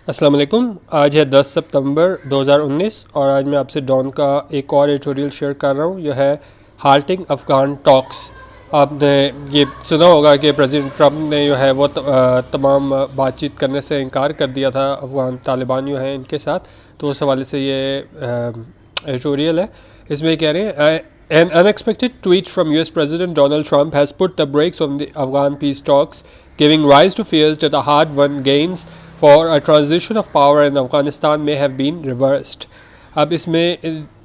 अस्सलाम वालेकुम। आज है 10 सितंबर 2019 और आज मैं आपसे डॉन का एक और एडिटोरियल शेयर कर रहा हूँ। यह है हाल्टिंग अफ़गान टॉक्स। आपने ये सुना होगा कि प्रेसिडेंट ट्रंप ने जो है वो तमाम बातचीत करने से इनकार कर दिया था अफ़गान तालिबान जो हैं इनके साथ, तो उस हवाले से ये एडिटोरियल है। इसमें कह रहे हैं An unexpected tweet from US President Donald Trump has put the brakes on the Afghan peace talks, giving rise to fears that the hard-won gains for a transition of power in Afghanistan may have been reversed. अब इसमें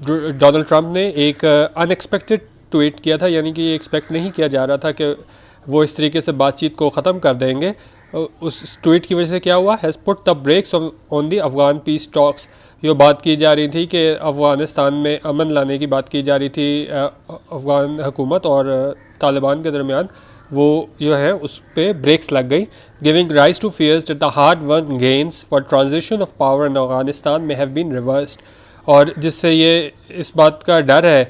Donald Trump ने एक unexpected tweet किया था, यानी कि ये expect नहीं किया जा रहा था कि वो इस तरीके से बातचीत को ख़त्म कर देंगे। उस ट्वीट की वजह से क्या हुआ, has put the breaks on the Afghan peace talks. ये बात की जा रही थी कि अफ़गानिस्तान में अमन लाने की बात की जा रही थी अफ़गान हुकूमत और तालिबान के दरमियान, वो जो है उस पर ब्रेक्स लग गई, giving rise to fears that the hard won gains for transition of power in Afghanistan में हैव बीन रिवर्स्ड। और जिससे ये इस बात का डर है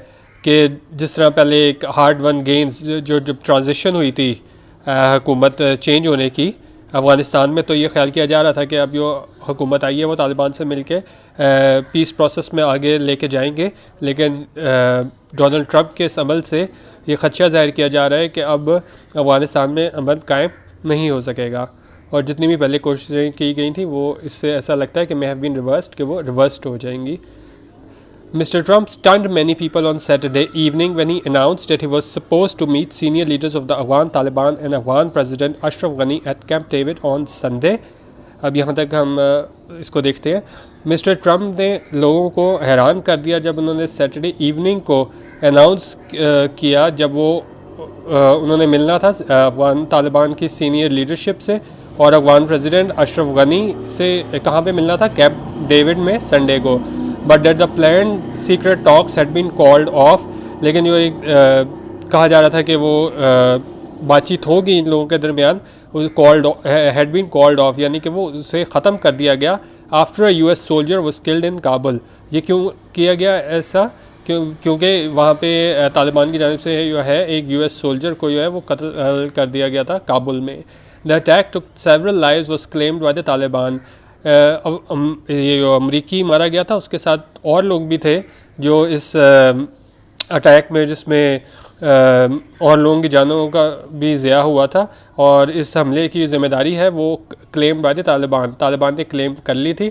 कि जिस तरह पहले एक हार्ड वन गेन्स जो जब ट्रांजिशन हुई थी हुकूमत चेंज होने की अफ़गानिस्तान में, तो ये ख्याल किया जा रहा था कि अब जो हुकूमत आई है वो तालिबान से मिलके पीस प्रोसेस में आगे लेके जाएंगे। लेकिन डोनाल्ड ट्रंप के इस अमल से ये खदशा ज़ाहिर किया जा रहा है कि अब अफ़गानिस्तान में अमन कायम नहीं हो सकेगा, और जितनी भी पहले कोशिशें की गई थी वो इससे ऐसा लगता है कि मे हैव बीन रिवर्स्ड, कि वो रिवर्स्ड हो जाएंगी। Mr. Trump stunned many people on Saturday evening when he announced that he was supposed to meet senior leaders of the Afghan Taliban and Afghan President Ashraf Ghani at Camp David on Sunday. अब यहाँ तक हम इसको देखते हैं। Mister Trump ने लोगों को हैरान कर दिया जब उन्होंने सैटरडे इवनिंग को अनाउंस किया, जब वो उन्होंने मिलना था अफगान तालिबान की सीनियर लीडरशिप से और अफगान प्रेसिडेंट अशरफ गनी से। कहाँ पे मिलना था? कैंप डेविड में संडे को। But that the plan secret talks had been called off. लेकिन जो एक कहा जा रहा था कि वो बातचीत होगी इन लोगों के दरमियान, called had been called off, यानी कि वो उसे ख़त्म कर दिया गया after a US soldier was killed in Kabul. ये क्यों किया गया ऐसा? क्योंकि वहाँ पे तालिबान की जानिब से जो है एक यूएस सोल्जर को जो है वो कत्ल कर दिया गया था काबुल में। The attack took several lives was claimed by the Taliban. ये जो अमरीकी मारा गया था उसके साथ और लोग भी थे जो इस अटैक में, जिसमें और लोगों की जानों का भी ज़िया हुआ था, और इस हमले की ज़िम्मेदारी है वो क्लेम बाय द तालिबान ने क्लेम कर ली थी।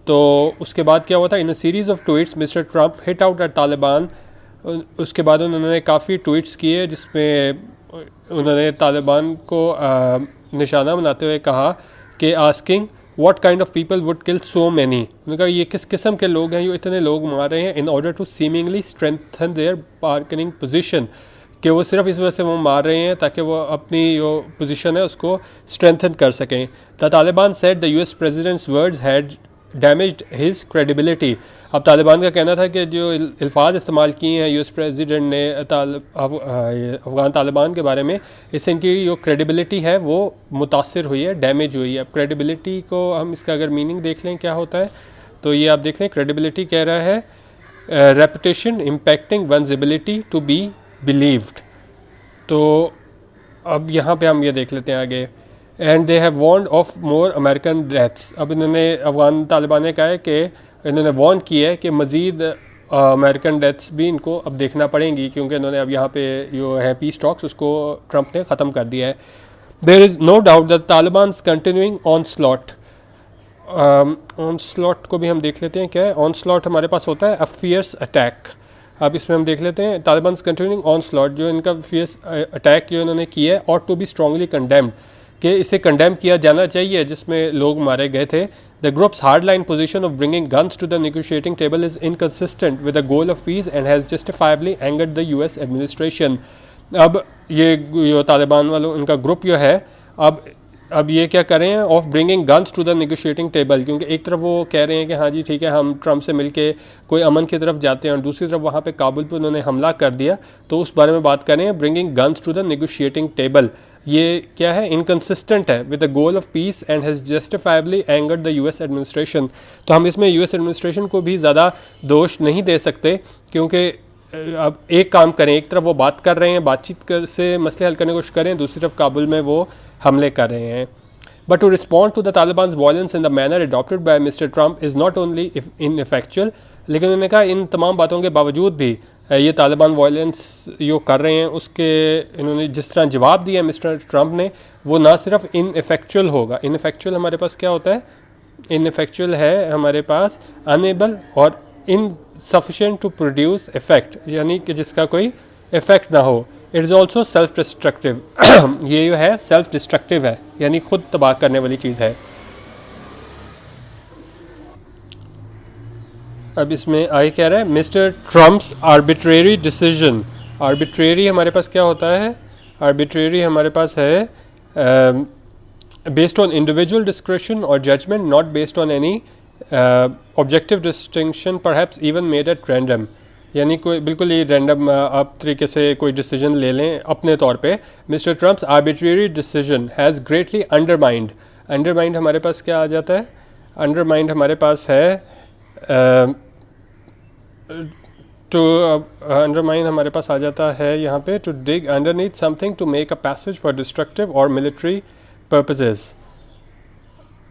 तो उसके बाद क्या हुआ था? In a series of tweets Mister Trump hit out at Taliban. उसके बाद उन्होंने काफ़ी ट्वीट्स किए जिसमें उन्होंने तालिबान को निशाना बनाते हुए कहा कि asking what kind of people would kill so many. उन्होंने कहा ये किस किस्म के लोग हैं जो इतने लोग मार रहे हैं, in order to seemingly strengthen their bargaining position, कि वो सिर्फ इस वजह से वो मार रहे हैं ताकि वो अपनी जो पोजीशन है उसको स्ट्रेंथन कर सकें। The Taliban said the US president's words had damaged his credibility. अब तालिबान का कहना था कि जो अल्फाज इस्तेमाल किए हैं यूएस प्रेसिडेंट ने अफगान तालिबान के बारे में, इससे इनकी जो क्रेडिबिलिटी है वो मुतासर हुई है, डैमेज हुई है। क्रेडिबिलिटी को हम इसका अगर मीनिंग देख लें क्या होता है, तो ये आप देख लें, क्रेडिबिलिटी कह रहा है reputation impacting one's ability to be believed. तो अब यहाँ पे हम ये देख लेते हैं आगे। And they have warned of more American deaths. अब इन्होंने अफगान तालिबान ने कहा है कि इन्होंने वार्न किया है कि मज़ीद अमेरिकन डेथ्स भी इनको अब देखना पड़ेंगी, क्योंकि इन्होंने अब यहाँ पे जो है पीस टॉक्स उसको ट्रंप ने ख़त्म कर दिया है। There is no doubt that Taliban continuing onslaught. Onslaught को भी हम देख लेते हैं क्या है। ऑन स्लॉट हमारे पास होता है अ फियर्स अटैक। अब इसमें हम देख लेते हैं तालिबान कंटिन्यूइंग ऑन स्लॉट, जो इनका फियर्स अटैक जो इन्होंने किया है, और टू बी स्ट्रांगली कंडेम्ड, कि इसे कंडेम किया जाना चाहिए जिसमें लोग मारे गए थे। The groups hardline position of bringing guns to the negotiating table is inconsistent with the goal of peace and has justifiably angered the US administration. अब ये जो तालिबान वालों उनका ग्रुप जो है, अब ये क्या कर रहे हैं, of bringing guns to the negotiating table, क्योंकि एक तरफ वो कह रहे हैं कि हाँ जी ठीक है हम ट्रंप से मिलके कोई अमन की तरफ जाते हैं, और दूसरी तरफ वहाँ पे काबुल पे उन्होंने हमला कर दिया, तो उस बारे में बात कर रहे हैं। Bringing guns to the negotiating table, ये क्या है? इनकंसिस्टेंट है with the goal of peace and has justifiably angered the US administration. तो हम इसमें यूएस एडमिनिस्ट्रेशन को भी ज़्यादा दोष नहीं दे सकते, क्योंकि अब एक काम करें, एक तरफ वो बात कर रहे हैं, बातचीत से मसले हल करने की कोशिश करें, दूसरी तरफ काबुल में वो हमले कर रहे हैं। But to respond to the Taliban's violence in the manner adopted by Mr. Trump is not only ineffectual, लेकिन उन्होंने कहा इन तमाम बातों के बावजूद भी ये तालिबान वायलेंस जो कर रहे हैं उसके इन्होंने जिस तरह जवाब दिया मिस्टर ट्रंप ने वो ना सिर्फ इनफेक्चुअल होगा, इनफेक्चुअल हमारे पास क्या होता है, इनफेक्चुअल है हमारे पास अनेबल और इनसफिशिएंट टू प्रोड्यूस इफेक्ट, यानी कि जिसका कोई इफेक्ट ना हो. It is also self destructive ये जो है सेल्फ डिस्ट्रक्टिव है, यानी खुद तबाह करने वाली चीज़ है. अब इसमें आगे कह रहा है mister Trump's arbitrary decision. Arbitrary हमारे पास क्या होता है, आर्बिट्रेरी हमारे पास है बेस्ड ऑन इंडिविजुअल डिस्क्रिशन और judgment, not based on any objective distinction, perhaps even made at random, यानी कोई बिल्कुल ही रैंडम आप तरीके से कोई डिसीजन ले लें अपने तौर पे. Mister Trump's arbitrary decision has greatly undermined, undermined हमारे पास क्या आ जाता है, अंडरमाइंड हमारे पास है टू अंडरमाइन हमारे पास आ जाता है यहाँ पे to dig underneath something to make a passage for destructive और मिलिट्री पर्पसेस,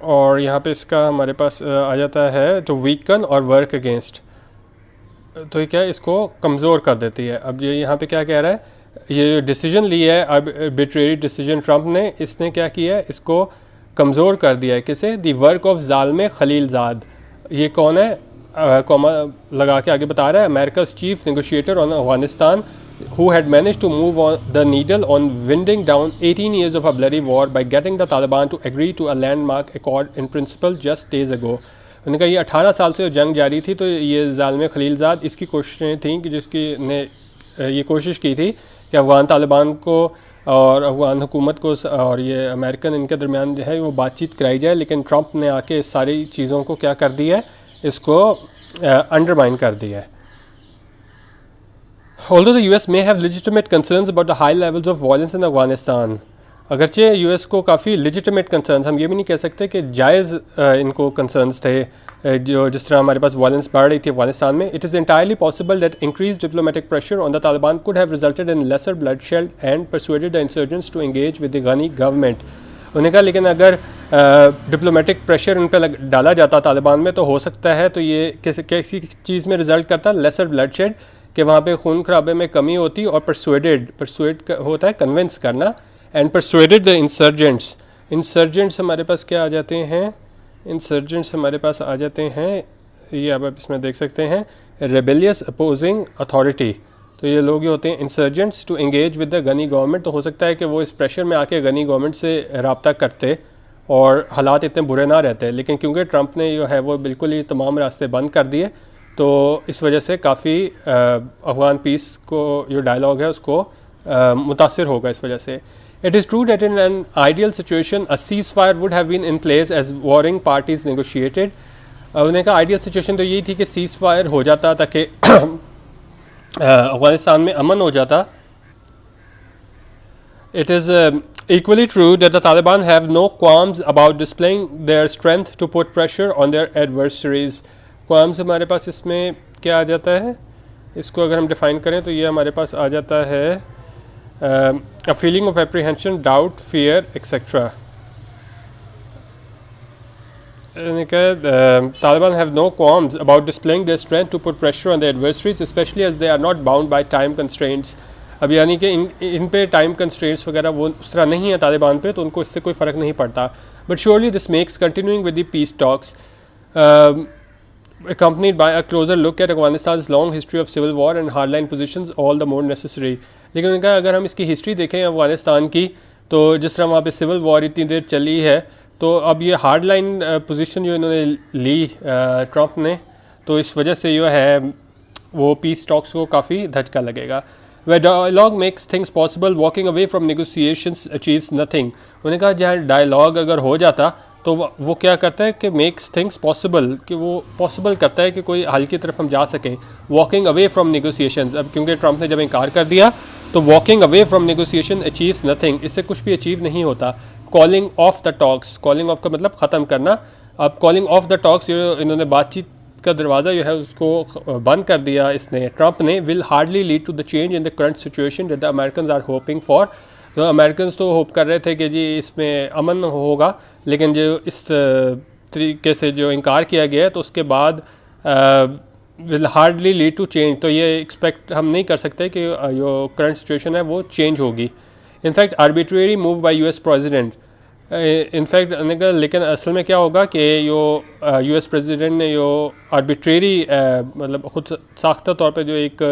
और यहाँ पे इसका हमारे पास आ जाता है टू वीकन और वर्क अगेंस्ट, तो ये क्या है इसको कमज़ोर कर देती है. अब ये यहाँ पे क्या कह रहा है, ये डिसीजन लिया है आर्बिट्रेरी डिसीजन ट्रंप ने, इसने क्या किया है इसको कमज़ोर कर दिया है. किसे, दी वर्क ऑफ ज़ालम खलीलजाद. ये कौन है, कॉमा लगा के आगे बता रहा है, America's chief negotiator on Afghanistan who had managed to move on the needle on winding down 18 years of a bloody war by getting the Taliban to agree to a landmark accord in principle just days ago. उन्होंने कहा ये 18 साल से जंग जारी थी, तो ये ज़ालिम खलीलजाद इसकी कोशिशें थीं कि जिसकी ने ये कोशिश की थी कि अफ़गान तालिबान को और अफ़गान हुकूमत को और ये अमेरिकन इनके दरमियान जो है वो बातचीत कराई जाए, लेकिन ट्रंप ने आके इस सारी चीज़ों को क्या कर दिया है, इसको अंडरमाइन कर दिया है. Although the US may have legitimate concerns about the high levels of violence in Afghanistan, अगरचे US को काफ़ी legitimate concerns, हम ये भी नहीं कह सकते कि जायज़ इनको concerns थे जो जिस तरह हमारे पास violence बढ़ रही थी अफगानिस्तान में. It is entirely possible that increased diplomatic pressure on the Taliban could have resulted in lesser bloodshed and persuaded the insurgents to engage with the Ghani government. उन्होंने कहा लेकिन अगर डिप्लोमेटिक प्रेशर उन पर डाला जाता तालिबान में तो हो सकता है तो ये किसी चीज़ में रिजल्ट करता, लेसर ब्लडशेड, कि वहाँ पे खून खराबे में कमी होती, और परसुएड होता है कन्विंस करना, and persuaded the insurgents. Insurgents हमारे पास क्या आ जाते हैं, इंसर्जेंट्स हमारे पास आ जाते हैं, ये आप इसमें देख सकते हैं, रेबेलियस अपोजिंग अथॉरिटी. तो ये लोग होते हैं insurgents to engage with the Ghani government. तो हो सकता है कि वो इस प्रेशर में आके गनी गवर्नमेंट से रब्ता करते और हालात इतने बुरे ना रहते, लेकिन क्योंकि ट्रंप ने जो है वो बिल्कुल ही तमाम रास्ते बंद कर दिए, तो इस वजह से काफ़ी अफ़गान पीस को जो डायलॉग है उसको मुतासिर होगा इस वजह से. It is true that in an ideal situation a ceasefire would have been in place as warring parties negotiated. उन्होंने कहा आइडियल सिचुएशन तो यही थी कि सीज़ फायर हो जाता ताकि अफगानिस्तान में अमन हो जाता. It is equally true that the Taliban have no qualms about displaying their strength to put pressure on their adversaries. qualms हमारे पास इसमें क्या आ जाता है, इसको अगर हम डिफाइन करें तो ये हमारे पास आ जाता है a feeling of apprehension, doubt, fear, etc. Taliban have no qualms about displaying their strength to put pressure on their adversaries, especially as they are not bound by time constraints. अब यानी कि इन पे टाइम कंस्ट्रेंट्स वगैरह वो उस तरह नहीं है तालिबान पे, तो उनको इससे कोई फ़र्क नहीं पड़ता. But surely this makes continuing with the peace talks accompanied by a closer look at Afghanistan's long history of civil war and hardline positions all the more necessary. लेकिन उनका अगर हम इसकी हिस्ट्री देखें अफगानिस्तान की, तो जिस तरह वहाँ पे सिविल वॉर इतनी देर चली है, तो अब ये हार्ड लाइन पोजिशन जो इन्होंने ली ट्रंप ने, तो इस वजह से जो है वो पीस टॉक्स को काफ़ी धचका लगेगा. Where dialogue makes things possible, walking away from negotiations achieves nothing. उन्होंने कहा जहाँ डायलॉग अगर हो जाता तो वो क्या करता है कि मेक्स थिंग्स पॉसिबल, कि वो पॉसिबल करता है कि कोई हल की तरफ हम जा सकें. वॉकिंग अवे फ्रॉम नेगोशिएशंस, अब क्योंकि ट्रंप ने जब इनकार कर दिया तो walking away from negotiation achieves nothing, इससे कुछ भी अचीव नहीं होता. Calling of the talks, calling of का मतलब ख़त्म करना. अब कॉलिंग ऑफ द टॉक्स इन्होंने बातचीत का दरवाज़ा जो है उसको बंद कर दिया इसने, ट्रंप ने, will hardly lead to the change in the current situation that the American are hoping for. तो अमेरिकन तो होप कर रहे थे कि जी इसमें अमन होगा, लेकिन जो इस तरीके से जो इनकार किया गया है तो उसके बाद will hardly lead to change. तो ये एक्सपेक्ट हम नहीं कर सकते कि जो करंट सिचुएशन है वो चेंज होगी। In fact arbitrary move by US president, in fact लेकिन असल में क्या होगा कि जो यूएस प्रेसिडेंट ने जो आर्बिट्रेरी मतलब खुद साख्ता तौर पे जो एक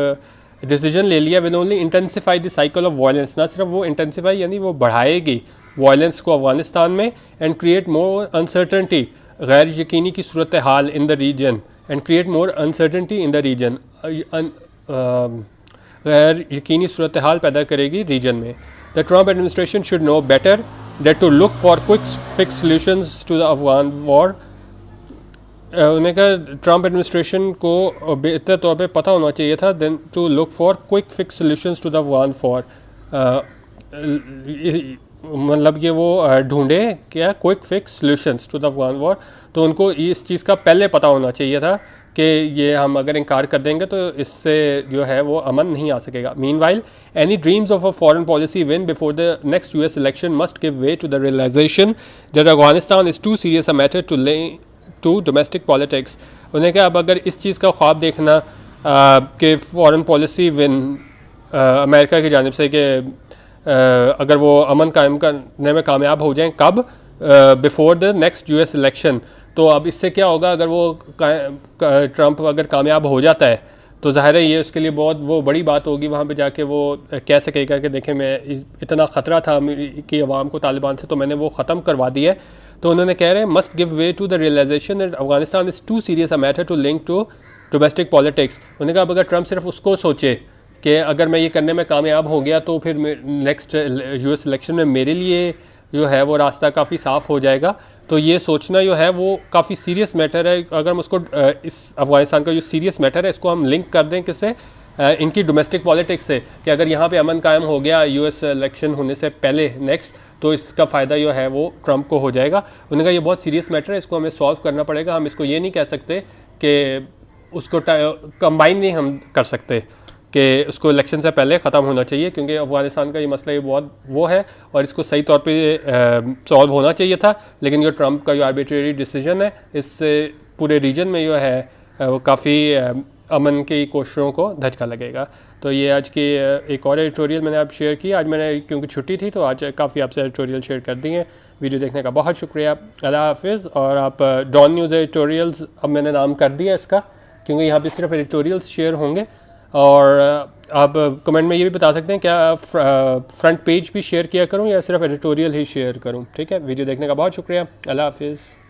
डिसीजन ले लिया, will only intensify the cycle of violence. ना सिर्फ वो इंटेंसिफाई यानी वो बढ़ाएगी वायलेंस को अफगानिस्तान में, एंड क्रिएट मोर अनसर्टनटी, गैर यकीनी की सूरत हाल in the region, and create more uncertainty in the region, गैर यकीनी सूरत हाल पैदा करेगी रीजन में। The Trump administration should know better that to look for quick fix solutions to the Afghan war। उन्होंने कहा ट्रम्प एडमिनिस्ट्रेशन को बेहतर तौर पे पता होना चाहिए था then to look for quick fix solutions to the Afghan war. मतलब कि वो ढूंढे क्या quick fix solutions to the Afghan war, तो उनको इस चीज़ का पहले पता होना चाहिए था कि ये हम अगर इनकार कर देंगे तो इससे जो है वो अमन नहीं आ सकेगा। Meanwhile any dreams of a foreign policy win before the next US election must give way to the realization that Afghanistan is too serious a matter to domestic politics. उन्हें क्या अब अगर इस चीज़ का ख्वाब देखना कि फॉरेन पॉलिसी विन अमेरिका की जानिब से कि अगर वो अमन कायम करने में कामयाब हो जाएं कब, before the next US election, तो अब इससे क्या होगा अगर वो ट्रम्प अगर कामयाब हो जाता है तो ज़ाहिर है ये उसके लिए बहुत वो बड़ी बात होगी। वहाँ पे जाके वो कह सकेगा कि देखें मैं इतना ख़तरा था अमेरिकी अवाम को तालिबान से, तो मैंने वो ख़त्म करवा दिया है। तो उन्होंने कह रहे हैं must give way to the realization that Afghanistan is too serious a matter to link to domestic politics. उन्होंने कहा अब अगर ट्रम्प सिर्फ उसको सोचे कि अगर मैं ये करने में कामयाब हो गया तो फिर नेक्स्ट यूएस इलेक्शन में मेरे लिए जो है वो रास्ता काफ़ी साफ़ हो जाएगा, तो ये सोचना जो है वो काफ़ी सीरियस मैटर है। अगर हम उसको इस अफगानिस्तान का जो सीरियस मैटर है इसको हम लिंक कर दें किससे, इनकी डोमेस्टिक पॉलिटिक्स से, कि अगर यहाँ पे अमन कायम हो गया यूएस इलेक्शन होने से पहले नेक्स्ट, तो इसका फ़ायदा जो है वो ट्रम्प को हो जाएगा। उन्होंने कहा ये बहुत सीरियस मैटर है, इसको हमें सॉल्व करना पड़ेगा। हम इसको ये नहीं कह सकते कि उसको कंबाइन नहीं हम कर सकते कि उसको इलेक्शन से पहले ख़त्म होना चाहिए, क्योंकि अफगानिस्तान का ये मसला ये बहुत वो है और इसको सही तौर पे सॉल्व होना चाहिए था। लेकिन जो ट्रम्प का जो आर्बिट्रेरी डिसीजन है इससे पूरे रीजन में जो है वो काफ़ी अमन की कोशिशों को धचका लगेगा। तो ये आज की एक और एडिटोरियल मैंने आप शेयर की। आज मैंने क्योंकि छुट्टी थी तो आज काफ़ी आपसे एडिटोरियल शेयर कर दी हैं। वीडियो देखने का बहुत शुक्रिया, अल्लाह हाफिज़। और आप डॉन न्यूज़ एडिटोरियल्स अब मैंने नाम कर दिया इसका, क्योंकि यहाँ पे सिर्फ एडिटोरियल्स शेयर होंगे। और आप कमेंट में ये भी बता सकते हैं क्या फ्रंट पेज भी शेयर किया करूँ या सिर्फ एडिटोरियल ही शेयर करूँ। ठीक है, वीडियो देखने का बहुत शुक्रिया, अल्लाह हाफिज़।